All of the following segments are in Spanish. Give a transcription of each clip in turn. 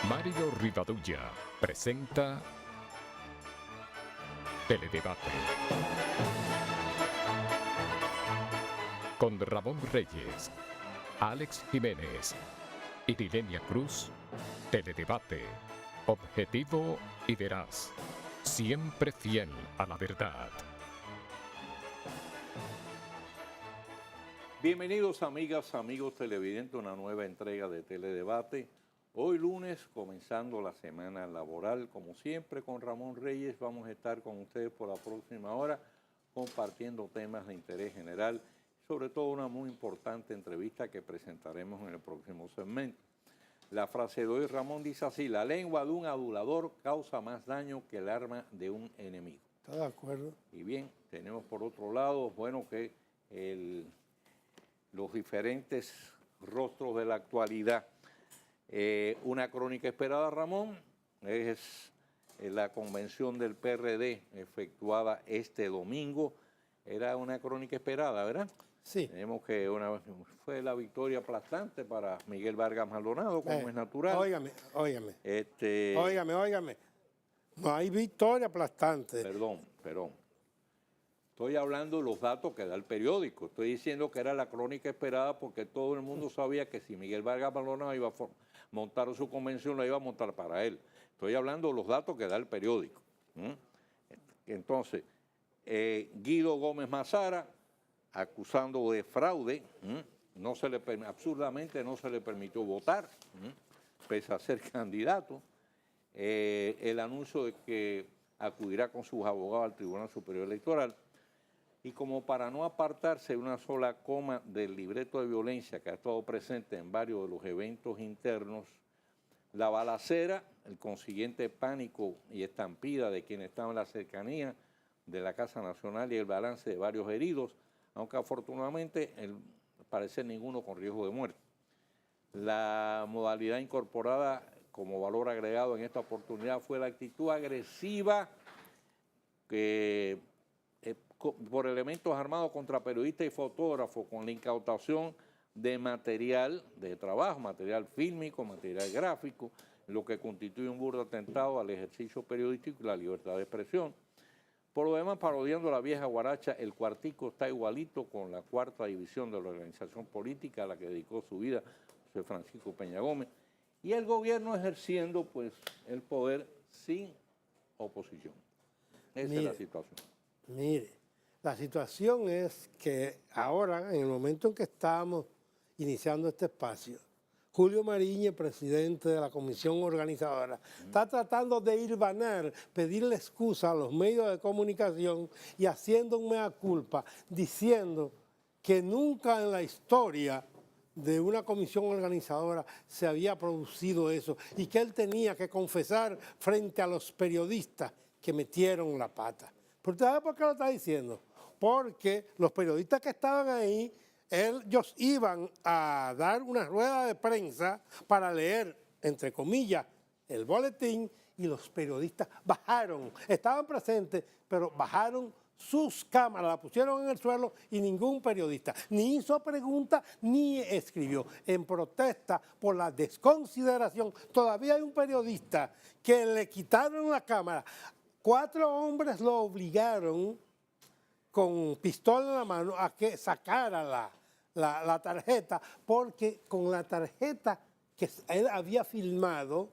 Mario Rivadulla presenta Teledebate con Ramón Reyes, Alex Jiménez y Dilenia Cruz. Teledebate, objetivo y veraz, siempre fiel a la verdad. Bienvenidos amigas, amigos televidentes a una nueva entrega de Teledebate. Hoy lunes, comenzando la semana laboral, como siempre con Ramón Reyes, vamos a estar con ustedes por la próxima hora compartiendo temas de interés general, sobre todo una muy importante entrevista que presentaremos en el próximo segmento. La frase de hoy, Ramón, dice así: la lengua de un adulador causa más daño que el arma de un enemigo. ¿Está de acuerdo? Y bien, tenemos por otro lado, bueno, que los diferentes rostros de la actualidad. Una crónica esperada, Ramón, es la convención del PRD efectuada este domingo. Era una crónica esperada, ¿verdad? Sí. Tenemos que fue la victoria aplastante para Miguel Vargas Maldonado, como es natural. Óigame. Óigame. No hay victoria aplastante. Perdón. Estoy hablando de los datos que da el periódico. Estoy diciendo que era la crónica esperada porque todo el mundo sabía que si Miguel Vargas Maldonado iba a montar su convención, la iba a montar para él. Estoy hablando de los datos que da el periódico. Entonces, Guido Gómez Mazara, acusando de fraude, absurdamente no se le permitió votar, pese a ser candidato. El anuncio de que acudirá con sus abogados al Tribunal Superior Electoral. Y como para no apartarse de una sola coma del libreto de violencia que ha estado presente en varios de los eventos internos, la balacera, el consiguiente pánico y estampida de quienes estaban en la cercanía de la Casa Nacional y el balance de varios heridos, aunque afortunadamente, al parecer, ninguno con riesgo de muerte. La modalidad incorporada como valor agregado en esta oportunidad fue la actitud agresiva que por elementos armados contra periodistas y fotógrafos, con la incautación de material de trabajo, material fílmico, material gráfico, lo que constituye un burdo atentado al ejercicio periodístico y la libertad de expresión. Por lo demás, parodiando la vieja guaracha, el cuartico está igualito con la cuarta división de la organización política a la que dedicó su vida José Francisco Peña Gómez, y el gobierno ejerciendo pues el poder sin oposición. Esa es la situación. Mire, la situación es que ahora, en el momento en que estamos iniciando este espacio, Julio Mariñez, presidente de la comisión organizadora, está tratando de hilvanar, pedirle excusa a los medios de comunicación y haciendo un mea culpa, diciendo que nunca en la historia de una comisión organizadora se había producido eso y que él tenía que confesar frente a los periodistas que metieron la pata. ¿Pero usted sabe por qué lo está diciendo? Porque los periodistas que estaban ahí, ellos iban a dar una rueda de prensa para leer, entre comillas, el boletín, y los periodistas bajaron, estaban presentes, pero bajaron sus cámaras, la pusieron en el suelo y ningún periodista ni hizo preguntas ni escribió. En protesta por la desconsideración, todavía hay un periodista que le quitaron la cámara. 4 hombres lo obligaron con pistola en la mano a que sacara la tarjeta, porque con la tarjeta que él había filmado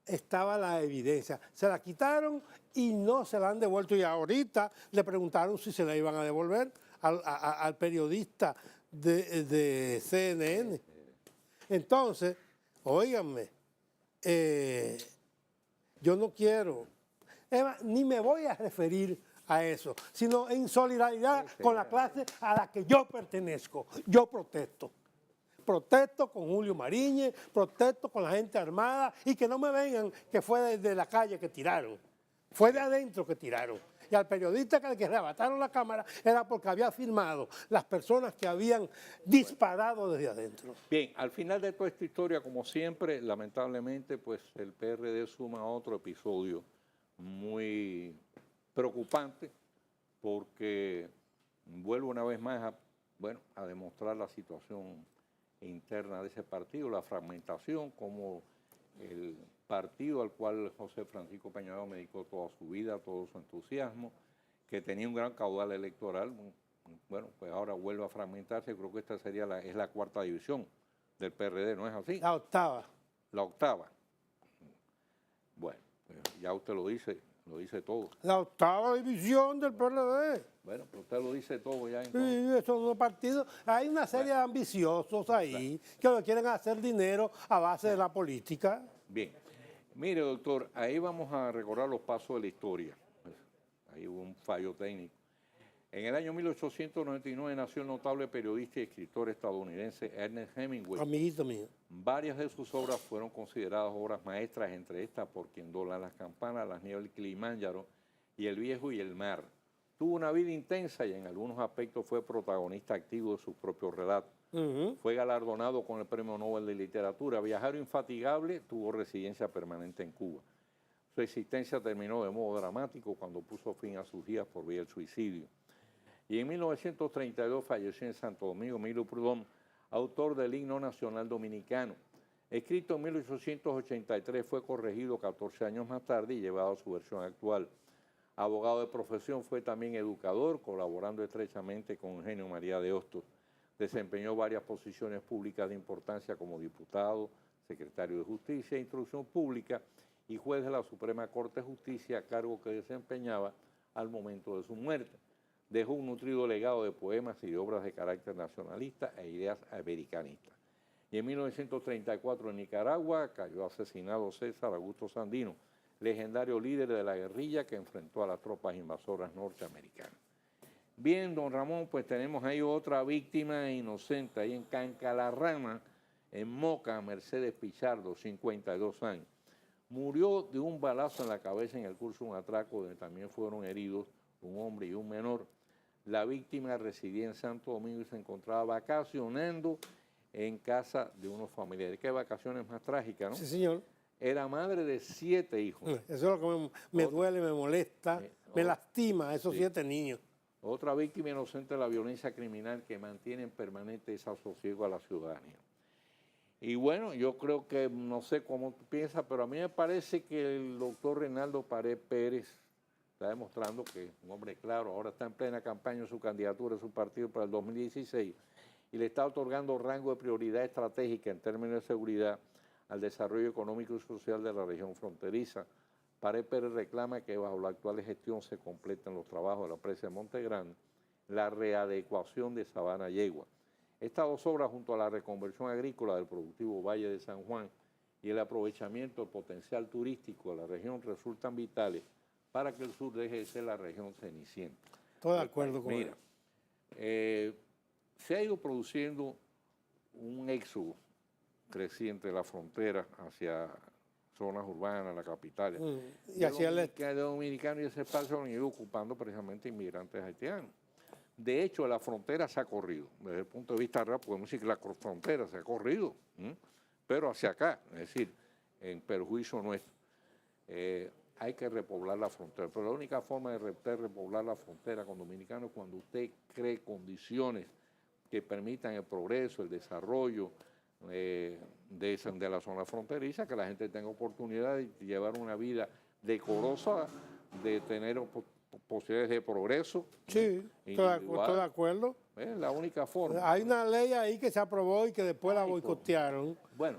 estaba la evidencia. Se la quitaron y no se la han devuelto, y ahorita le preguntaron si se la iban a devolver al periodista de CNN. Entonces, óiganme, yo no quiero, ni me voy a referir a eso, sino en solidaridad con la clase a la que yo pertenezco. Yo protesto. Protesto con Julio Mariñez, protesto con la gente armada, y que no me vengan que fue desde la calle que tiraron, fue de adentro que tiraron. Y al periodista que le arrebataron la cámara era porque había filmado las personas que habían disparado desde adentro. Bien, al final de toda esta historia, como siempre, lamentablemente, pues el PRD suma otro episodio muy preocupante, porque vuelve una vez más a demostrar la situación interna de ese partido, la fragmentación, como el partido al cual José Francisco Peña me dedicó toda su vida, todo su entusiasmo, que tenía un gran caudal electoral. Bueno, pues ahora vuelve a fragmentarse. Creo que esta sería es la cuarta división del PRD, ¿no es así? La octava. La octava. Bueno, pues ya usted lo dice todo. La octava división del PRD. Bueno, pues usted lo dice todo ya. Sí, esos dos partidos. Hay una serie de ambiciosos ahí que lo quieren hacer dinero a base de la política. Bien. Mire, doctor, ahí vamos a recordar los pasos de la historia. Ahí hubo un fallo técnico. En el año 1899 nació el notable periodista y escritor estadounidense Ernest Hemingway. Amiguito mío. Varias de sus obras fueron consideradas obras maestras, entre estas Por quien doblan las campanas, Las nieves del Kilimanjaro y El viejo y el mar. Tuvo una vida intensa y en algunos aspectos fue protagonista activo de sus propios relatos. Fue galardonado con el Premio Nobel de Literatura. Viajero infatigable, tuvo residencia permanente en Cuba. Su existencia terminó de modo dramático cuando puso fin a sus días por vía del suicidio. Y en 1932 falleció en Santo Domingo Emilio Prudhomme, autor del himno nacional dominicano. Escrito en 1883, fue corregido 14 años más tarde y llevado a su versión actual. Abogado de profesión, fue también educador, colaborando estrechamente con Eugenio María de Hostos. Desempeñó varias posiciones públicas de importancia como diputado, secretario de Justicia e Instrucción Pública y juez de la Suprema Corte de Justicia, cargo que desempeñaba al momento de su muerte. Dejó un nutrido legado de poemas y de obras de carácter nacionalista e ideas americanistas. Y en 1934 en Nicaragua cayó asesinado César Augusto Sandino, legendario líder de la guerrilla que enfrentó a las tropas invasoras norteamericanas. Bien, don Ramón, pues tenemos ahí otra víctima inocente, ahí en Cancalarrama, en Moca, Mercedes Pichardo, 52 años. Murió de un balazo en la cabeza en el curso de un atraco donde también fueron heridos un hombre y un menor. La víctima residía en Santo Domingo y se encontraba vacacionando en casa de unos familiares. Qué vacaciones más trágicas, ¿no? Sí, señor. Era madre de 7 hijos. Eso es lo que me duele, me molesta, me lastima a esos 7 niños. Otra víctima inocente de la violencia criminal que mantiene en permanente desasosiego a la ciudadanía. Y bueno, yo creo que, no sé cómo tú piensas, pero a mí me parece que el doctor Reinaldo Pared Pérez está demostrando que es un hombre claro, ahora está en plena campaña en su candidatura de su partido para el 2016 y le está otorgando rango de prioridad estratégica en términos de seguridad al desarrollo económico y social de la región fronteriza. Pared Pérez reclama que bajo la actual gestión se completen los trabajos de la presa de Monte Grande, la readecuación de Sabana Yegua. Estas dos obras, junto a la reconversión agrícola del productivo Valle de San Juan y el aprovechamiento del potencial turístico de la región, resultan vitales para que el sur deje de ser la región cenicienta. Estoy de acuerdo con Mira, se ha ido produciendo un éxodo creciente de la frontera hacia zonas urbanas, la capital. Y hacia el este. De dominicanos y ese espacio lo han ido ocupando precisamente inmigrantes haitianos. De hecho, la frontera se ha corrido. Desde el punto de vista real, podemos decir que la frontera se ha corrido, pero hacia acá, es decir, en perjuicio nuestro. Hay que repoblar la frontera, pero la única forma de repoblar la frontera con dominicanos es cuando usted cree condiciones que permitan el progreso, el desarrollo de la zona fronteriza, que la gente tenga oportunidad de llevar una vida decorosa, de tener posibilidades de progreso. Sí, estoy de acuerdo. Es la única forma. Hay una ley ahí que se aprobó y que después la boicotearon,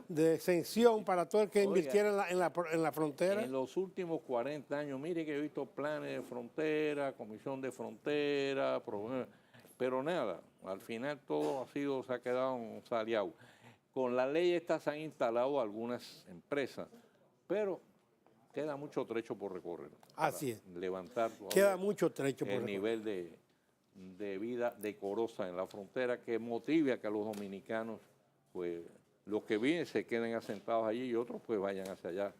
de exención para todo el que invirtiera en la frontera. En los últimos 40 años, mire que he visto planes de frontera, comisión de frontera, pero nada, al final todo se ha quedado en sal y agua. Con la ley esta se han instalado algunas empresas, pero queda mucho trecho por recorrer. Así es. Levantar queda mucho trecho por el nivel de vida decorosa en la frontera que motive a que los dominicanos, pues los que viven se queden asentados allí y otros pues vayan hacia allá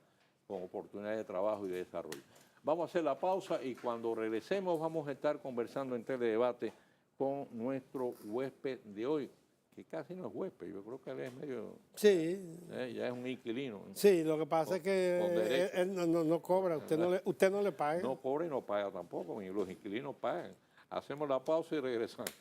con oportunidades de trabajo y de desarrollo. Vamos a hacer la pausa y cuando regresemos vamos a estar conversando en Teledebate con nuestro huésped de hoy, que casi no es huésped, yo creo que él es medio... Sí. Ya es un inquilino. Sí, lo que pasa es que él no cobra, usted no le paga. No cobra y no paga tampoco, y los inquilinos pagan. Hacemos la pausa y regresamos.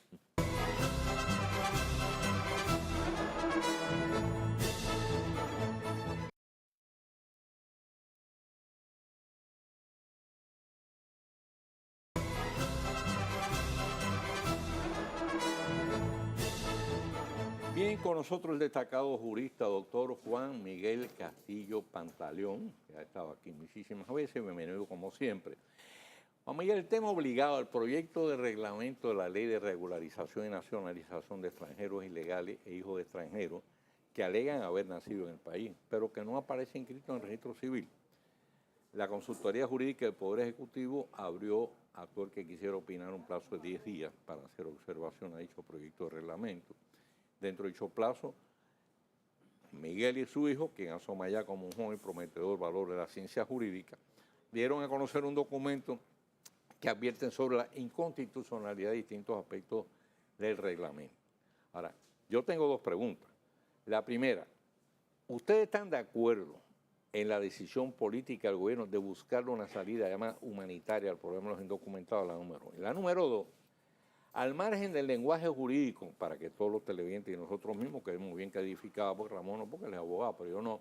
Bien, con nosotros el destacado jurista, doctor Juan Miguel Castillo Pantaleón, que ha estado aquí muchísimas veces, bienvenido como siempre. Juan Miguel, el tema obligado al proyecto de reglamento de la Ley de Regularización y Nacionalización de Extranjeros Ilegales e Hijos de Extranjeros que alegan haber nacido en el país, pero que no aparece inscrito en el registro civil. La Consultoría Jurídica del Poder Ejecutivo abrió a todo el que quisiera opinar un plazo de 10 días para hacer observación a dicho proyecto de reglamento. Dentro de dicho plazo, Miguel y su hijo, quien asoma ya como un joven prometedor valor de la ciencia jurídica, dieron a conocer un documento que advierten sobre la inconstitucionalidad de distintos aspectos del reglamento. Ahora, yo tengo dos preguntas. La primera, ¿ustedes están de acuerdo en la decisión política del gobierno de buscar una salida llamada humanitaria al problema de los indocumentados? La número uno. Y la número dos, al margen del lenguaje jurídico, para que todos los televidentes y nosotros mismos quedemos bien calificados, porque Ramón no, porque él es abogado, pero yo no,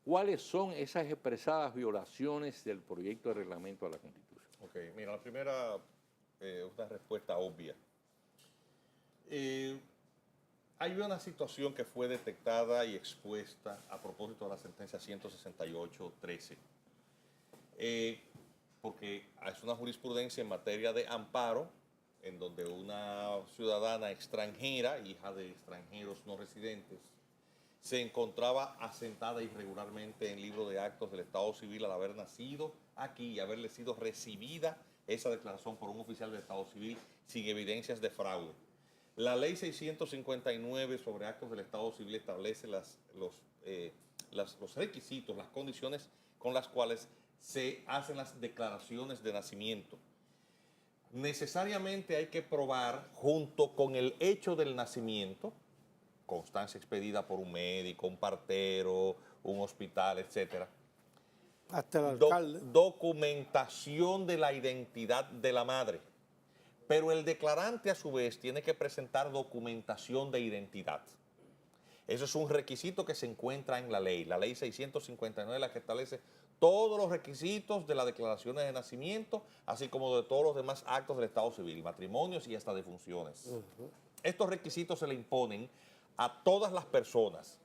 ¿cuáles son esas expresadas violaciones del proyecto de reglamento de la Constitución? Ok, mira, la primera es una respuesta obvia. Hay una situación que fue detectada y expuesta a propósito de la sentencia 168-13, porque es una jurisprudencia en materia de amparo, en donde una ciudadana extranjera, hija de extranjeros no residentes, se encontraba asentada irregularmente en libro de actos del Estado Civil al haber nacido aquí y haberle sido recibida esa declaración por un oficial del Estado Civil sin evidencias de fraude. La Ley 659 sobre actos del Estado Civil establece los requisitos, las condiciones con las cuales se hacen las declaraciones de nacimiento. Necesariamente hay que probar, junto con el hecho del nacimiento, constancia expedida por un médico, un partero, un hospital, etcétera, hasta el alcalde. Documentación de la identidad de la madre. Pero el declarante, a su vez, tiene que presentar documentación de identidad. Eso es un requisito que se encuentra en la ley 659, la que establece todos los requisitos de las declaraciones de nacimiento, así como de todos los demás actos del Estado Civil, matrimonios y hasta defunciones. Estos requisitos se le imponen a todas las personas,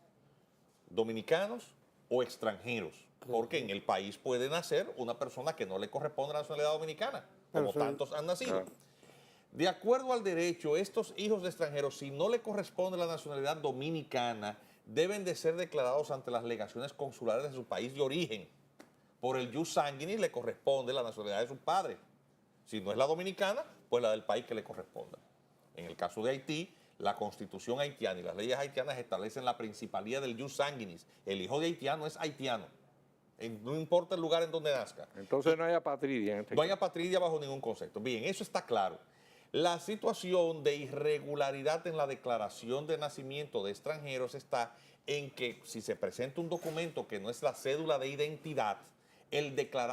dominicanos o extranjeros, porque en el país puede nacer una persona que no le corresponde a la nacionalidad dominicana, como tantos han nacido. De acuerdo al derecho, estos hijos de extranjeros, si no le corresponde la nacionalidad dominicana, deben de ser declarados ante las legaciones consulares de su país de origen. Por el jus sanguinis le corresponde la nacionalidad de su padre. Si no es la dominicana, pues la del país que le corresponda. En el caso de Haití, la Constitución haitiana y las leyes haitianas establecen la principalía del jus sanguinis. El hijo de haitiano es haitiano, no importa el lugar en donde nazca. Entonces no hay apatridia en este caso. No hay apatridia bajo ningún concepto. Bien, eso está claro. La situación de irregularidad en la declaración de nacimiento de extranjeros está en que si se presenta un documento que no es la cédula de identidad,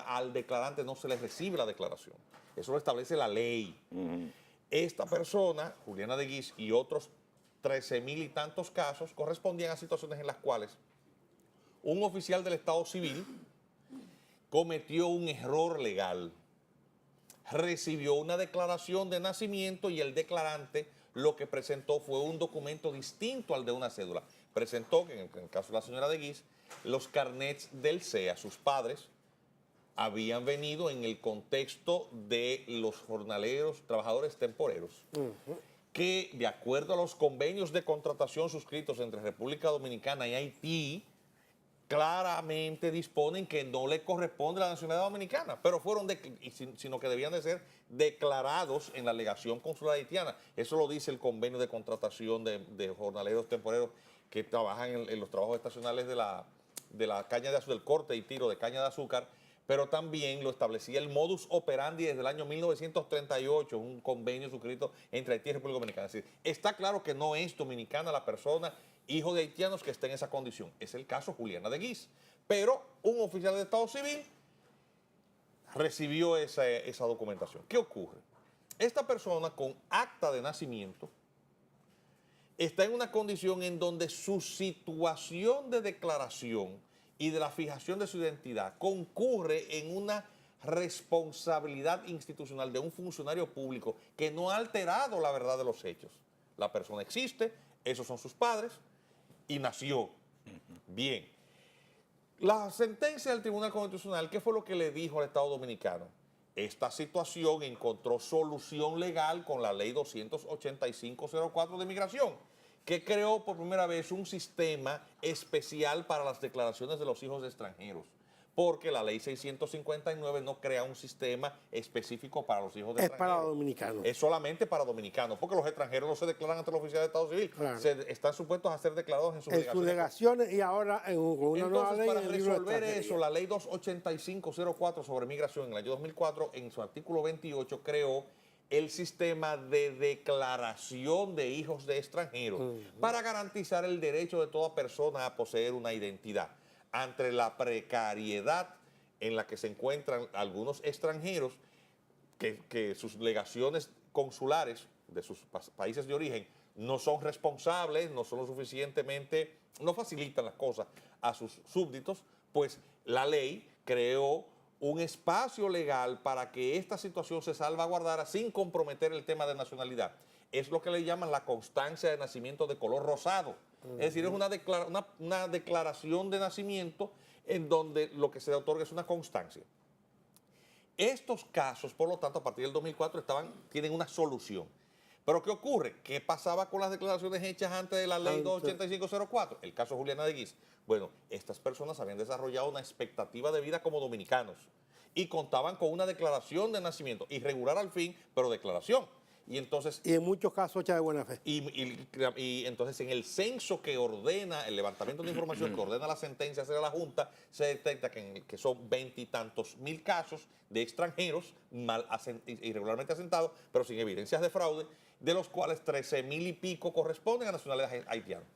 al declarante no se le recibe la declaración. Eso lo establece la ley. Esta persona, Juliana de Guiz, y otros 13,000 y tantos casos correspondían a situaciones en las cuales un oficial del Estado Civil cometió un error legal, recibió una declaración de nacimiento y el declarante lo que presentó fue un documento distinto al de una cédula. Presentó, en el caso de la señora de Guiz, los carnets del CEA. Sus padres habían venido en el contexto de los jornaleros, trabajadores temporeros, que de acuerdo a los convenios de contratación suscritos entre República Dominicana y Haití, claramente disponen que no le corresponde la nacionalidad dominicana, pero sino que debían de ser declarados en la legación consular haitiana. Eso lo dice el convenio de contratación de jornaleros temporeros que trabajan en los trabajos estacionales de la caña de azúcar, del corte y tiro de caña de azúcar, pero también lo establecía el modus operandi desde el año 1938, un convenio suscrito entre Haití y República Dominicana. Es decir, está claro que no es dominicana la persona, hijo de haitianos, que esté en esa condición. Es el caso Juliana de Guiz. Pero un oficial de Estado Civil recibió esa documentación. ¿Qué ocurre? Esta persona con acta de nacimiento está en una condición en donde su situación de declaración y de la fijación de su identidad concurre en una responsabilidad institucional de un funcionario público que no ha alterado la verdad de los hechos. La persona existe, esos son sus padres, y nació. Bien. La sentencia del Tribunal Constitucional, ¿qué fue lo que le dijo al Estado Dominicano? Esta situación encontró solución legal con la ley 285-04 de migración, que creó por primera vez un sistema especial para las declaraciones de los hijos de extranjeros, porque la ley 659 no crea un sistema específico para los hijos de Es extranjeros. para dominicanos. Es solamente para dominicanos, porque los extranjeros no se declaran ante la oficina de Estado Civil, Claro. están supuestos a ser declarados en sus En sus delegaciones. delegaciones y ahora con una nueva Entonces, ley. para en el libro de resolver extranjería. eso, la ley 285-04 sobre migración en el año 2004, en su artículo 28, creó el sistema de declaración de hijos de extranjeros para garantizar el derecho de toda persona a poseer una identidad. Ante la precariedad en la que se encuentran algunos extranjeros, que sus legaciones consulares de sus países de origen no son responsables, no son lo suficientemente, no facilitan las cosas a sus súbditos, pues la ley creó un espacio legal para que esta situación se salvaguardara sin comprometer el tema de nacionalidad. Es lo que le llaman la constancia de nacimiento de color rosado. Es decir, es una declaración de nacimiento en donde lo que se le otorga es una constancia. Estos casos, por lo tanto, a partir del 2004 tienen una solución. Pero ¿qué ocurre? ¿Qué pasaba con las declaraciones hechas antes de la ley 285-04? El caso Juliana de Guiz. Bueno, estas personas habían desarrollado una expectativa de vida como dominicanos y contaban con una declaración de nacimiento, irregular al fin, pero declaración. Y entonces... Y en muchos casos hecha de buena fe. Y entonces en el censo que ordena, el levantamiento de información que ordena la sentencia hacia la Junta, se detecta que son 20 y tantos mil casos de extranjeros irregularmente asentados, pero sin evidencias de fraude, de los cuales 13,000 y pico corresponden a nacionalidades haitianas.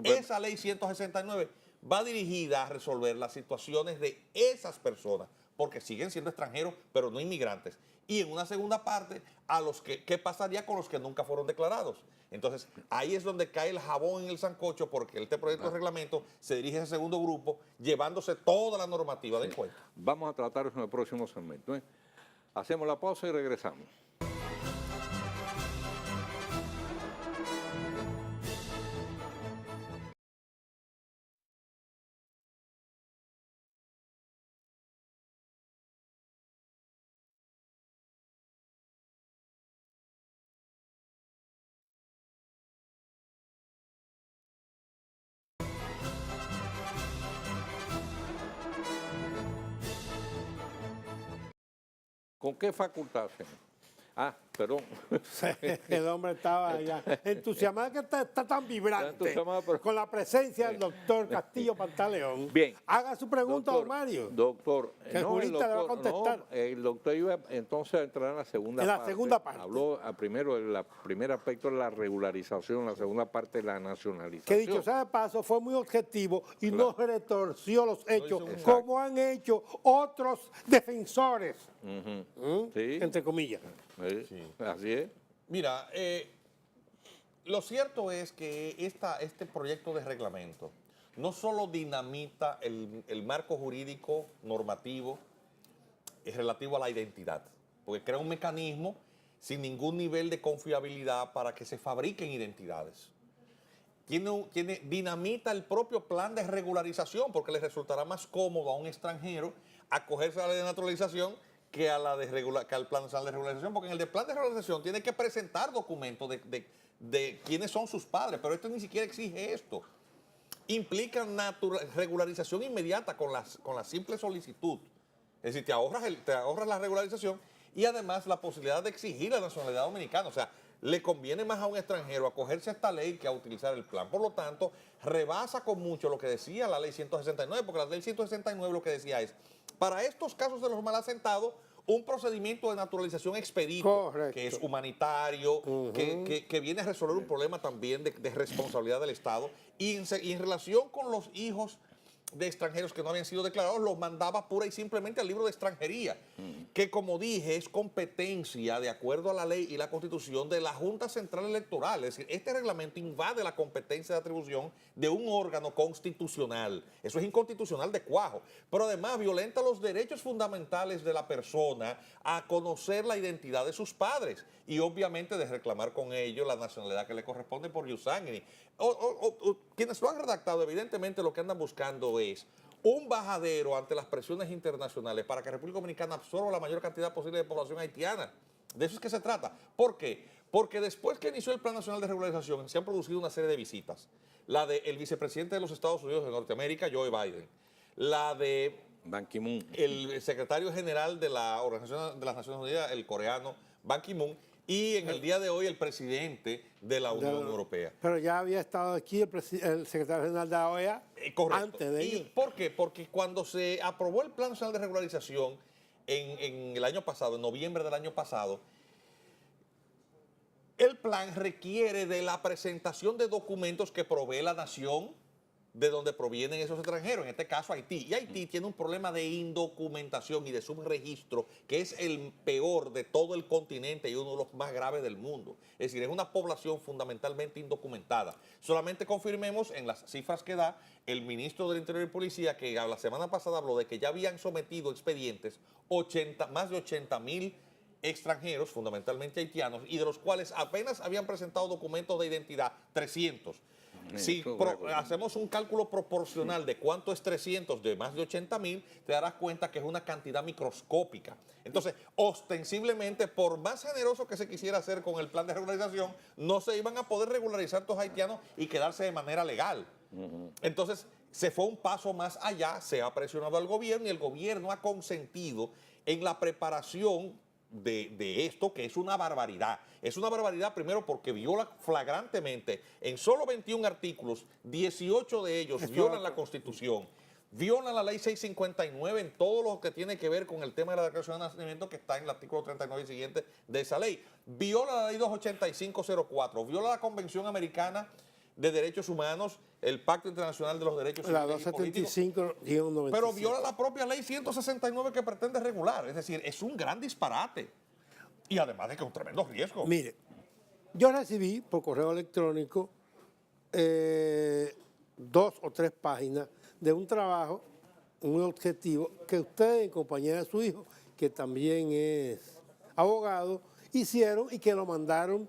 Esa ley 169 va dirigida a resolver las situaciones de esas personas, porque siguen siendo extranjeros, pero no inmigrantes. Y en una segunda parte, ¿qué pasaría con los que nunca fueron declarados? Entonces, ahí es donde cae el jabón en el sancocho, porque este proyecto de reglamento se dirige a ese segundo grupo, llevándose toda la normativa de cuenta. Vamos a tratar eso en el próximo segmento, ¿eh? Hacemos la pausa y regresamos. ¿Con qué facultad, señor? Ah, perdón. El hombre estaba ya entusiasmado, que está tan vibrante Está entusiasmado, pero... con la presencia del doctor Castillo Pantaleón. Bien. Haga su pregunta, Doctor, don Mario. Doctor, Que el jurista le va a contestar. no, el doctor iba entonces a entrar en la segunda parte. En la segunda parte. Habló primero del primer aspecto de la regularización, la segunda parte de la nacionalización. Que dicho sea de paso, fue muy objetivo y no retorció los hechos como han hecho otros defensores, Sí. entre comillas. Sí. Así es. Mira, lo cierto es que este proyecto de reglamento no solo dinamita el marco jurídico normativo relativo a la identidad, porque crea un mecanismo sin ningún nivel de confiabilidad para que se fabriquen identidades. Dinamita el propio plan de regularización, porque le resultará más cómodo a un extranjero acogerse a la ley de naturalización que al plan nacional de regularización, porque en el de plan de regularización tiene que presentar documentos de quiénes son sus padres, pero esto ni siquiera exige esto. Implica regularización inmediata con la simple solicitud. Es decir, te ahorras la regularización y además la posibilidad de exigir la nacionalidad dominicana. O sea, le conviene más a un extranjero acogerse a esta ley que a utilizar el plan. Por lo tanto, rebasa con mucho lo que decía la ley 169, porque la ley 169 lo que decía es, para estos casos de los mal asentados, un procedimiento de naturalización expedito, que es humanitario, que viene a resolver un problema también de responsabilidad del Estado. Y en relación con los hijos de extranjeros que no habían sido declarados, los mandaba pura y simplemente al libro de extranjería, que como dije es competencia de acuerdo a la ley y la Constitución de la Junta Central Electoral. Es decir, este reglamento invade la competencia de atribución de un órgano constitucional. Eso es inconstitucional de cuajo, pero además violenta los derechos fundamentales de la persona a conocer la identidad de sus padres y obviamente de reclamar con ellos la nacionalidad que le corresponde por ius sanguinis. Quienes lo han redactado, evidentemente lo que andan buscando es un bajadero ante las presiones internacionales para que República Dominicana absorba la mayor cantidad posible de población haitiana. De eso es que se trata. ¿Por qué? Porque después que inició el Plan Nacional de Regularización se han producido una serie de visitas. La del vicepresidente de los Estados Unidos de Norteamérica, Joe Biden. La de Ban Ki-moon. el secretario general de la Organización de las Naciones Unidas, el coreano Ban Ki-moon, y en el día de hoy el presidente de la Unión Europea. Pero ya había estado aquí el secretario general de la OEA Correcto. antes de ¿Y ello. por qué? Porque cuando se aprobó el Plan Nacional de Regularización en el año pasado, en noviembre del año pasado, el plan requiere de la presentación de documentos que provee la nación de donde provienen esos extranjeros, en este caso Haití. Y Haití tiene un problema de indocumentación y de subregistro que es el peor de todo el continente y uno de los más graves del mundo. Es decir, es una población fundamentalmente indocumentada. Solamente confirmemos en las cifras que da el ministro del Interior y Policía, que la semana pasada habló de que ya habían sometido expedientes más de 80,000 extranjeros, fundamentalmente haitianos, y de los cuales apenas habían presentado documentos de identidad 300. Si hacemos un cálculo proporcional de cuánto es 300 de más de 80,000, te darás cuenta que es una cantidad microscópica. Entonces, ostensiblemente, por más generoso que se quisiera hacer con el plan de regularización, no se iban a poder regularizar estos haitianos y quedarse de manera legal. Entonces, se fue un paso más allá, se ha presionado al gobierno y el gobierno ha consentido en la preparación de esto, que es una barbaridad. Es una barbaridad primero porque viola flagrantemente en solo 21 artículos, 18 de ellos violan la Constitución, violan la Ley 659 en todo lo que tiene que ver con el tema de la declaración de nacimiento que está en el artículo 39 y siguiente de esa ley, viola la Ley 28504, viola la Convención Americana de Derechos Humanos, el Pacto Internacional de los Derechos Civiles y Políticos, 275-97. pero viola la propia Ley 169 que pretende regular. Es decir, es un gran disparate. Y además de que es un tremendo riesgo. Mire, yo recibí por correo electrónico 2 o 3 páginas de un trabajo, un objetivo que usted en compañía de su hijo, que también es abogado, hicieron y que lo mandaron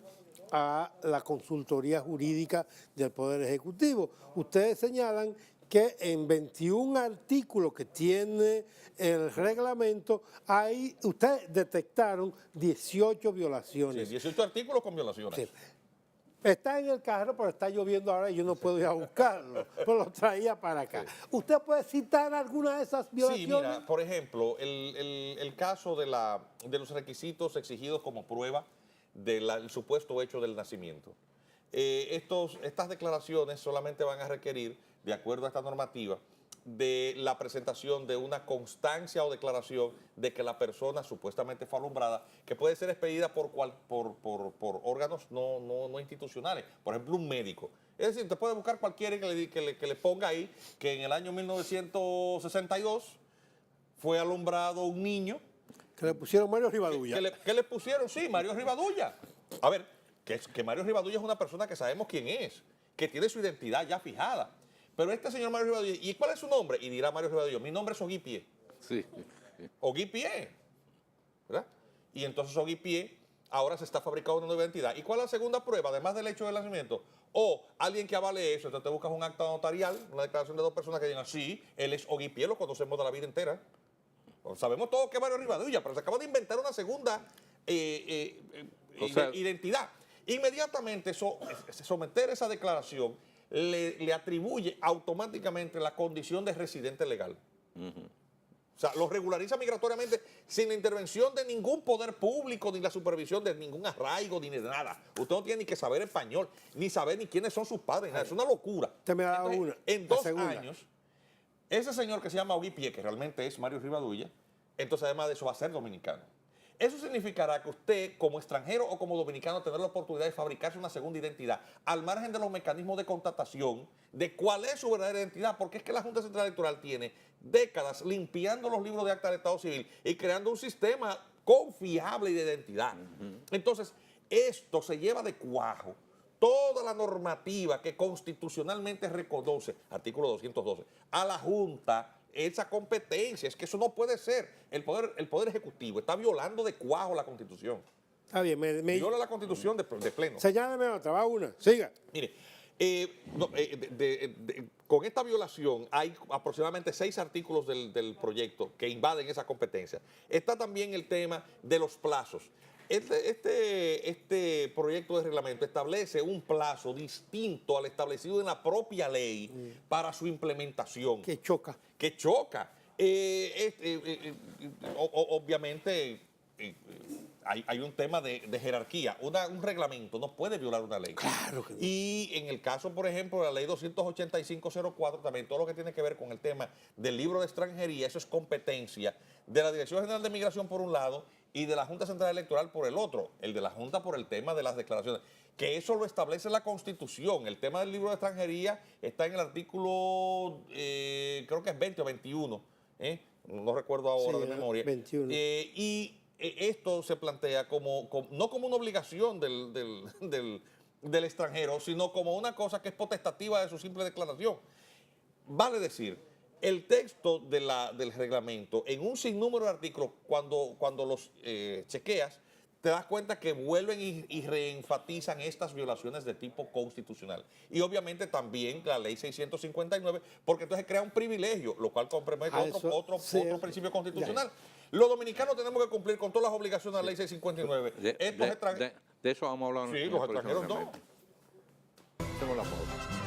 a la consultoría jurídica del Poder Ejecutivo. Ustedes señalan que en 21 artículos que tiene el reglamento, ahí ustedes detectaron 18 violaciones. Sí, 18 artículos con violaciones. Sí. Está en el carro, pero está lloviendo ahora y yo no puedo ir a buscarlo, pero lo traía para acá. Sí. ¿Usted puede citar alguna de esas violaciones? Sí, mira, por ejemplo, el caso de los requisitos exigidos como prueba del supuesto hecho del nacimiento. Estas declaraciones solamente van a requerir, de acuerdo a esta normativa, de la presentación de una constancia o declaración de que la persona supuestamente fue alumbrada, que puede ser expedida por órganos no institucionales, por ejemplo un médico. Es decir, te puede buscar cualquiera que le ponga ahí que en el año 1962 fue alumbrado un niño. Que le pusieron Mario Rivadulla. Que le pusieron, sí, Mario Rivadulla. A ver, que Mario Rivadulla es una persona que sabemos quién es, que tiene su identidad ya fijada. Pero este señor Mario Rivadulla, ¿y cuál es su nombre? Y dirá Mario Rivadulla, mi nombre es Ogui Pie. Sí. Ogui Pie, ¿verdad? Y entonces Ogui Pie ahora se está fabricando una nueva identidad. ¿Y cuál es la segunda prueba, además del hecho del nacimiento? O alguien que avale eso, entonces te buscas un acta notarial, una declaración de 2 personas que digan, sí, él es Ogui Pie, lo conocemos de la vida entera. Sabemos todos que es Mario Rivadulla, pero se acaba de inventar una segunda identidad. Inmediatamente someter esa declaración le atribuye automáticamente la condición de residente legal. O sea, lo regulariza migratoriamente sin la intervención de ningún poder público, ni la supervisión de ningún arraigo, ni de nada. Usted no tiene ni que saber español, ni saber ni quiénes son sus padres, nada. Es una locura. Usted me da Entonces, una. En 2 años, ese señor que se llama Ogui Pie, que realmente es Mario Rivadulla, entonces además de eso va a ser dominicano. Eso significará que usted, como extranjero o como dominicano, tendrá la oportunidad de fabricarse una segunda identidad, al margen de los mecanismos de constatación de cuál es su verdadera identidad, porque es que la Junta Central Electoral tiene décadas limpiando los libros de acta del Estado Civil y creando un sistema confiable de identidad. Entonces, esto se lleva de cuajo toda la normativa que constitucionalmente reconoce, artículo 212, a la Junta esa competencia. Es que eso no puede ser. El poder Ejecutivo está violando de cuajo la Constitución. Está bien, Viola la Constitución de pleno. señálame otra, va una, siga. Mire, con esta violación hay aproximadamente 6 artículos del proyecto que invaden esa competencia. Está también el tema de los plazos. Este proyecto de reglamento establece un plazo distinto al establecido en la propia ley para su implementación. Que choca. Que choca. Obviamente hay un tema de jerarquía. Un reglamento no puede violar una ley. Claro que no. Y en el caso, por ejemplo, de la ley 285-04, también todo lo que tiene que ver con el tema del libro de extranjería, eso es competencia de la Dirección General de Migración por un lado y de la Junta Central Electoral por el otro. El de la Junta por el tema de las declaraciones. Que eso lo establece la Constitución. El tema del libro de extranjería está en el artículo, creo que es 20 o 21, no recuerdo ahora de memoria. 21. Esto se plantea no como una obligación del extranjero, sino como una cosa que es potestativa de su simple declaración. Vale decir, el texto del reglamento, en un sinnúmero de artículos, cuando los chequeas, te das cuenta que vuelven y reenfatizan estas violaciones de tipo constitucional. Y obviamente también la ley 659, porque entonces crea un privilegio, lo cual compromete otro principio constitucional. Los dominicanos tenemos que cumplir con todas las obligaciones de la ley 659. De eso vamos a hablar. Sí, los extranjeros no. Hacemos la pausa.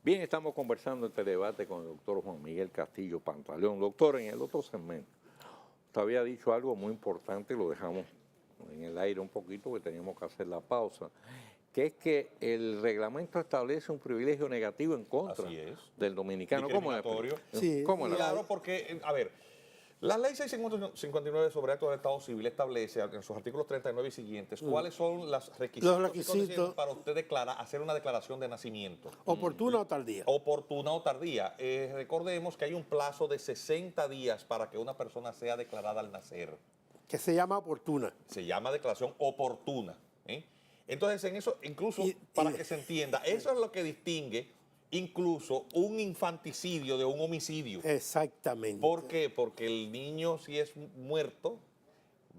Bien, estamos conversando este debate con el doctor Juan Miguel Castillo Pantaleón. Doctor, en el otro segmento, usted había dicho algo muy importante, lo dejamos en el aire un poquito, porque teníamos que hacer la pausa, que es que el reglamento establece un privilegio negativo en contra del dominicano. ¿Cómo es? Sí, ¿Cómo es? Claro, porque, a ver, la ley 659 sobre actos del Estado Civil establece en sus artículos 39 y siguientes cuáles son los requisitos para usted hacer una declaración de nacimiento. ¿Oportuna o tardía? Oportuna o tardía. Recordemos que hay un plazo de 60 días para que una persona sea declarada al nacer. Que se llama oportuna. Se llama declaración oportuna. Entonces, en eso, incluso para que se entienda, eso es lo que distingue incluso un infanticidio de un homicidio. Exactamente. ¿Por qué? Porque el niño, si es muerto,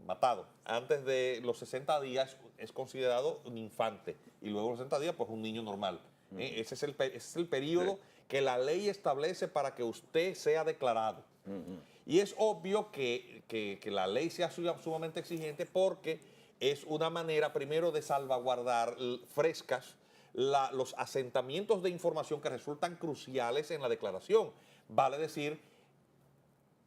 matado, antes de los 60 días es considerado un infante y luego los 60 días pues un niño normal. Ese es el periodo que la ley establece para que usted sea declarado. Y es obvio que la ley sea sumamente exigente porque es una manera primero de salvaguardar frescas los asentamientos de información que resultan cruciales en la declaración. Vale decir,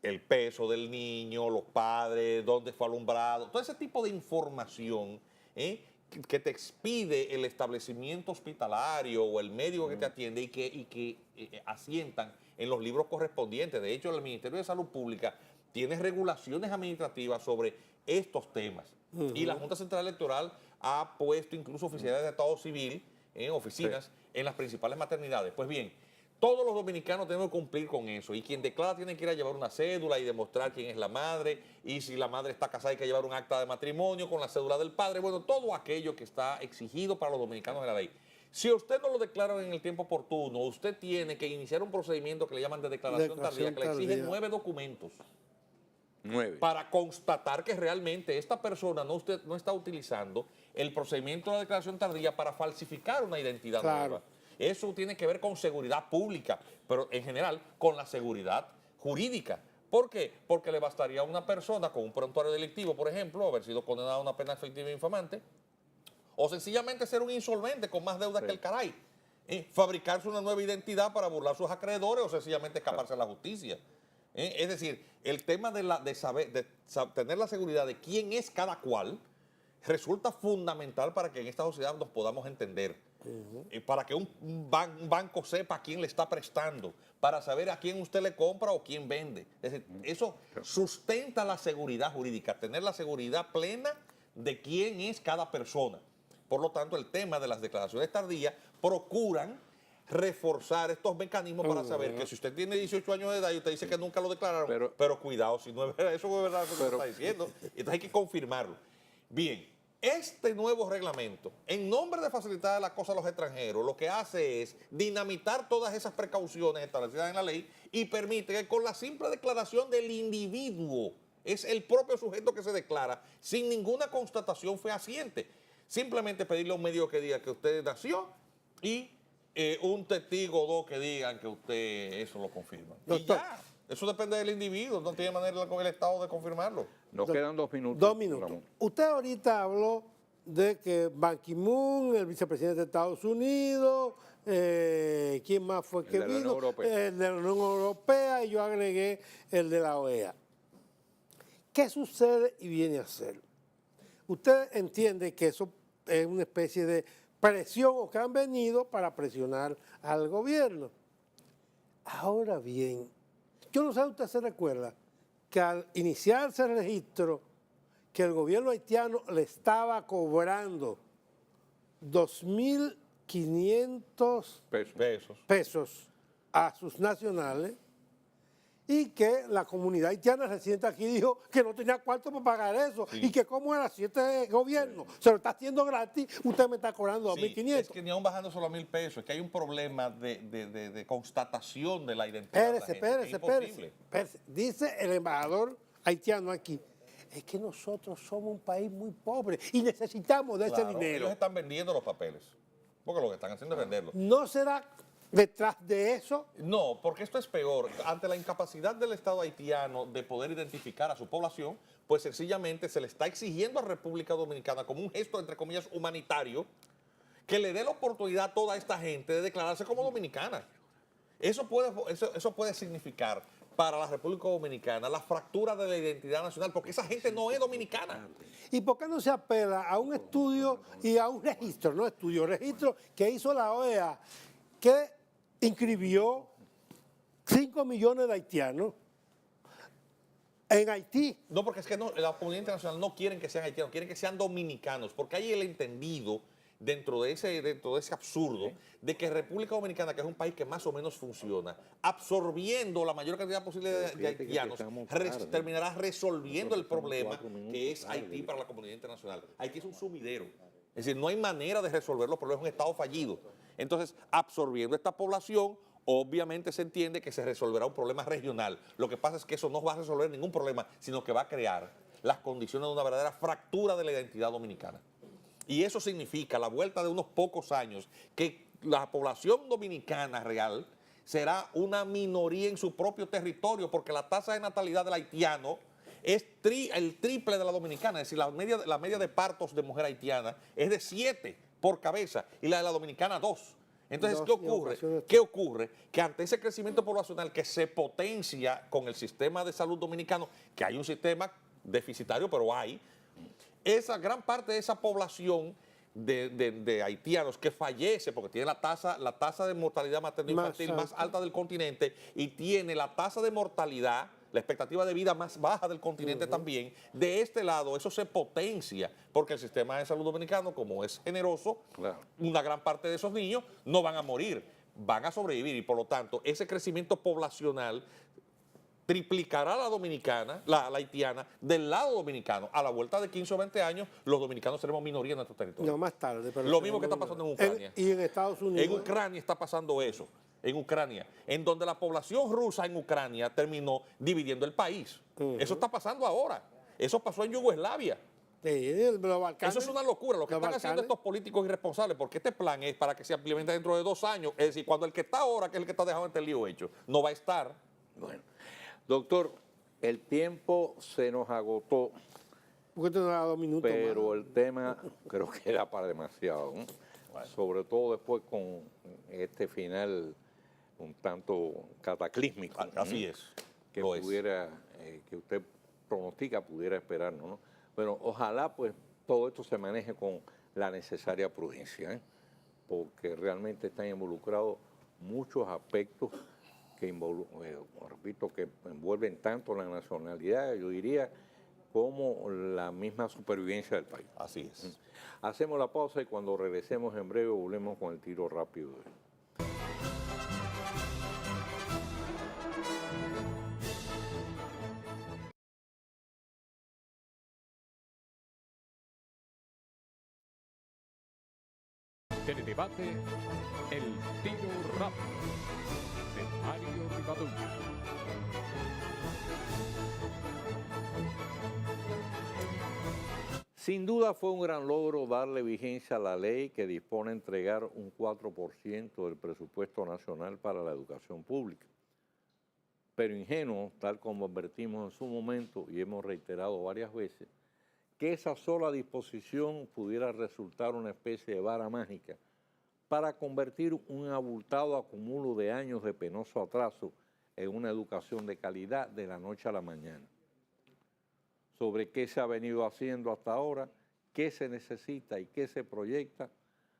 el peso del niño, los padres, dónde fue alumbrado, todo ese tipo de información que te expide el establecimiento hospitalario o el médico que te atiende y que asientan en los libros correspondientes. De hecho, el Ministerio de Salud Pública tiene regulaciones administrativas sobre estos temas. Y la Junta Central Electoral ha puesto incluso oficiales de Estado Civil en oficinas en las principales maternidades. Pues bien, todos los dominicanos tenemos que cumplir con eso y quien declara tiene que ir a llevar una cédula y demostrar quién es la madre, y si la madre está casada hay que llevar un acta de matrimonio con la cédula del padre, bueno, todo aquello que está exigido para los dominicanos de la ley. Si usted no lo declara en el tiempo oportuno, usted tiene que iniciar un procedimiento que le llaman de declaración tardía, que le exige 9 documentos. 9. Para constatar que realmente esta persona no está utilizando el procedimiento de la declaración tardía para falsificar una identidad nueva. Eso tiene que ver con seguridad pública, pero en general con la seguridad jurídica. ¿Por qué? Porque le bastaría a una persona con un prontuario delictivo, por ejemplo, haber sido condenada a una pena efectiva infamante, o sencillamente ser un insolvente con más deuda que el caray, fabricarse una nueva identidad para burlar a sus acreedores o sencillamente escaparse a la justicia. Es decir, el tema tener la seguridad de quién es cada cual resulta fundamental para que en esta sociedad nos podamos entender. Para que un banco sepa a quién le está prestando, para saber a quién usted le compra o quién vende. Es decir, eso sustenta la seguridad jurídica, tener la seguridad plena de quién es cada persona. Por lo tanto, el tema de las declaraciones tardías procuran reforzar estos mecanismos para saber que si usted tiene 18 años de edad y usted dice que nunca lo declararon, pero cuidado, si no es verdad, eso no es verdad lo que usted está diciendo, entonces hay que confirmarlo. Bien, este nuevo reglamento, en nombre de facilitar las cosas a los extranjeros, lo que hace es dinamitar todas esas precauciones establecidas en la ley y permite que con la simple declaración del individuo, es el propio sujeto que se declara, sin ninguna constatación fehaciente, simplemente pedirle a un medio que diga que usted nació y un testigo o dos que digan que usted eso lo confirma. Y ya, eso depende del individuo, no tiene manera con el Estado de confirmarlo. Nos quedan 2 minutos. 2 minutos. Usted ahorita habló de que Ban Ki-moon, el vicepresidente de Estados Unidos, ¿quién más fue que vino? El de la Unión Europea, y yo agregué el de la OEA. ¿Qué sucede y viene a ser? Usted entiende que eso es una especie de presión o que han venido para presionar al gobierno. Ahora bien, yo no sé si usted se recuerda que al iniciarse el registro, que el gobierno haitiano le estaba cobrando 2.500 pesos a sus nacionales, y que la comunidad haitiana residente aquí dijo que no tenía cuarto para pagar eso, y que como era 7 gobiernos, se lo está haciendo gratis, usted me está cobrando 2.500. Es que ni aún bajando solo a 1.000 pesos, es que hay un problema de constatación de la identidad. Espérese. Dice el embajador haitiano aquí, es que nosotros somos un país muy pobre y necesitamos de ese dinero. Ellos están vendiendo los papeles, porque lo que están haciendo es venderlos. ¿No será detrás de eso? No, porque esto es peor. Ante la incapacidad del Estado haitiano de poder identificar a su población, pues sencillamente se le está exigiendo a República Dominicana, como un gesto, entre comillas, humanitario, que le dé la oportunidad a toda esta gente de declararse como dominicana. Eso puede significar para la República Dominicana la fractura de la identidad nacional, porque esa gente no es dominicana. ¿Y por qué no se apela a un estudio y a un registro, registro que hizo la OEA, que inscribió 5 millones de haitianos en Haití? No, porque es que la comunidad internacional no quieren que sean haitianos, quieren que sean dominicanos, porque hay el entendido dentro de ese absurdo de que República Dominicana, que es un país que más o menos funciona, absorbiendo la mayor cantidad posible de haitianos, terminará resolviendo el problema que es Haití para la comunidad internacional. Haití es un sumidero. Es decir, no hay manera de resolver los problemas, es un Estado fallido. Entonces, absorbiendo esta población, obviamente se entiende que se resolverá un problema regional. Lo que pasa es que eso no va a resolver ningún problema, sino que va a crear las condiciones de una verdadera fractura de la identidad dominicana. Y eso significa la vuelta de unos pocos años que la población dominicana real será una minoría en su propio territorio, porque la tasa de natalidad del haitiano es el triple de la dominicana. Es decir, la media de partos de mujer haitiana es de 7 por cabeza y la de la dominicana 2. Entonces, ¿qué ocurre? Que ante ese crecimiento poblacional que se potencia con el sistema de salud dominicano, que hay un sistema deficitario, pero hay, esa gran parte de esa población de haitianos que fallece, porque tiene la tasa de mortalidad materno-infantil más alta del continente y tiene la tasa de mortalidad, la expectativa de vida más baja del continente también, de este lado eso se potencia, porque el sistema de salud dominicano, como es generoso, una gran parte de esos niños no van a morir, van a sobrevivir, y por lo tanto ese crecimiento poblacional triplicará la dominicana, la haitiana, del lado dominicano. A la vuelta de 15 o 20 años, los dominicanos seremos minoría en nuestro territorio. No, más tarde. Pero lo mismo que está pasando en Ucrania. Y en Estados Unidos. En Ucrania está pasando eso. En Ucrania, en donde la población rusa en Ucrania terminó dividiendo el país. Eso está pasando ahora. Eso pasó en Yugoslavia. Los Balcanes, eso es una locura. Lo que están haciendo estos políticos irresponsables, porque este plan es para que se implemente dentro de 2 años. Es decir, cuando el que está ahora, que es el que está dejando este lío hecho, no va a estar. Bueno, doctor, el tiempo se nos agotó. ¿Por qué te da 2 minutos pero más? El tema creo que era para demasiado, ¿no? Sobre todo después con este final un tanto cataclísmico. Así es. que Lo es. pudiera, que usted pronostica pudiera esperarnos, ¿no? Pero ojalá pues todo esto se maneje con la necesaria prudencia, ¿eh? Porque realmente están involucrados muchos aspectos que repito, que envuelven tanto la nacionalidad, yo diría, como la misma supervivencia del país. Así es. Hacemos la pausa y cuando regresemos en breve volvemos con el tiro rápido. Teledebate El Tiro Rápido de Mario Rivadeneira. Sin duda fue un gran logro darle vigencia a la ley que dispone entregar un 4% del presupuesto nacional para la educación pública. Pero ingenuo, tal como advertimos en su momento y hemos reiterado varias veces, que esa sola disposición pudiera resultar una especie de vara mágica para convertir un abultado acumulo de años de penoso atraso en una educación de calidad de la noche a la mañana. Sobre qué se ha venido haciendo hasta ahora, qué se necesita y qué se proyecta,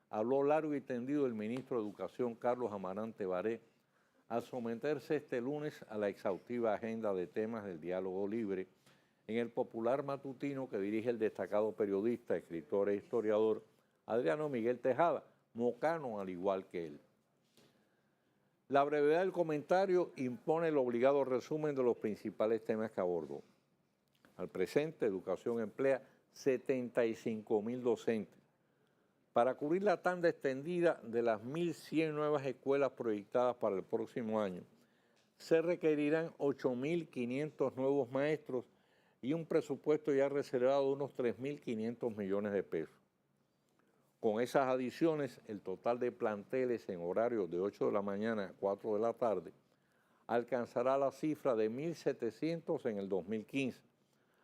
habló largo y tendido el ministro de Educación, Carlos Amarante Baré, al someterse este lunes a la exhaustiva agenda de temas del diálogo libre en el popular matutino que dirige el destacado periodista, escritor e historiador Adriano Miguel Tejada, mocano al igual que él. La brevedad del comentario impone el obligado resumen de los principales temas que abordó. Al presente, Educación emplea 75.000 docentes. Para cubrir la tanda extendida de las 1.100 nuevas escuelas proyectadas para el próximo año, se requerirán 8.500 nuevos maestros y un presupuesto ya reservado de unos 3.500 millones de pesos. Con esas adiciones, el total de planteles en horario de 8 de la mañana a 4 de la tarde alcanzará la cifra de 1.700 en el 2015,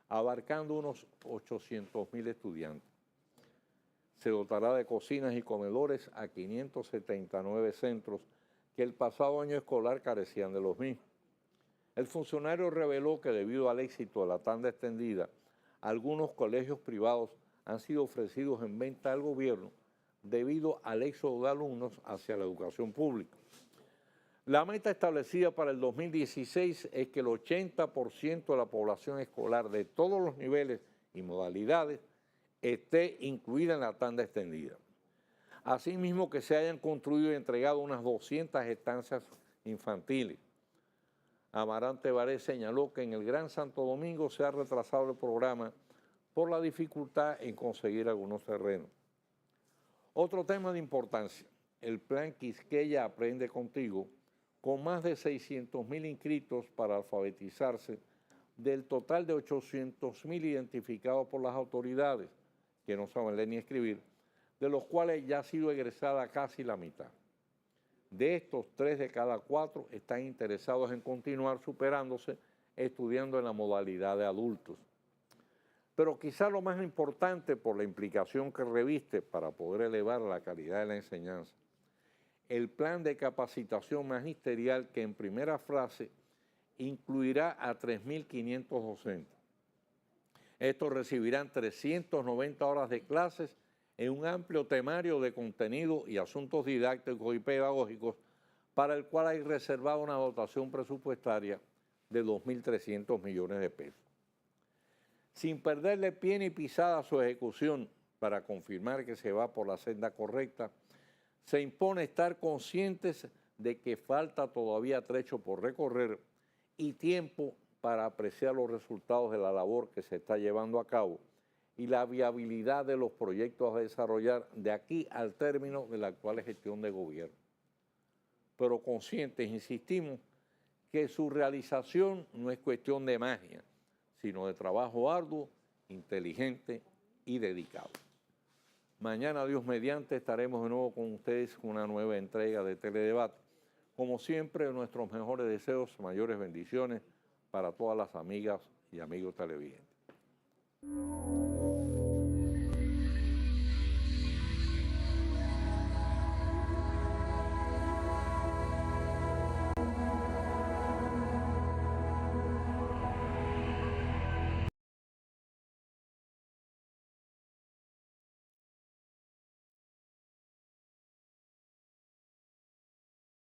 abarcando unos 800.000 estudiantes. Se dotará de cocinas y comedores a 579 centros que el pasado año escolar carecían de los mismos. El funcionario reveló que debido al éxito de la tanda extendida, algunos colegios privados han sido ofrecidos en venta al gobierno debido al éxodo de alumnos hacia la educación pública. La meta establecida para el 2016 es que el 80% de la población escolar de todos los niveles y modalidades esté incluida en la tanda extendida. Asimismo, que se hayan construido y entregado unas 200 estancias infantiles. Amarante Baré señaló que en el Gran Santo Domingo se ha retrasado el programa por la dificultad en conseguir algunos terrenos. Otro tema de importancia, el plan Quisqueya Aprende Contigo, con más de 600.000 inscritos para alfabetizarse, del total de 800.000 identificados por las autoridades, que no saben leer ni escribir, de los cuales ya ha sido egresada casi la mitad. De estos, 3 de cada 4 están interesados en continuar superándose, estudiando en la modalidad de adultos. Pero quizá lo más importante por la implicación que reviste para poder elevar la calidad de la enseñanza, el plan de capacitación magisterial que en primera frase incluirá a 3.500 docentes. Estos recibirán 390 horas de clases en un amplio temario de contenido y asuntos didácticos y pedagógicos para el cual hay reservada una dotación presupuestaria de 2.300 millones de pesos. Sin perderle pie ni pisada a su ejecución para confirmar que se va por la senda correcta, se impone estar conscientes de que falta todavía trecho por recorrer y tiempo para apreciar los resultados de la labor que se está llevando a cabo y la viabilidad de los proyectos a desarrollar de aquí al término de la actual gestión de gobierno. Pero conscientes, insistimos, que su realización no es cuestión de magia, sino de trabajo arduo, inteligente y dedicado. Mañana, Dios mediante, estaremos de nuevo con ustedes con una nueva entrega de Teledebate. Como siempre, nuestros mejores deseos, mayores bendiciones para todas las amigas y amigos televidentes.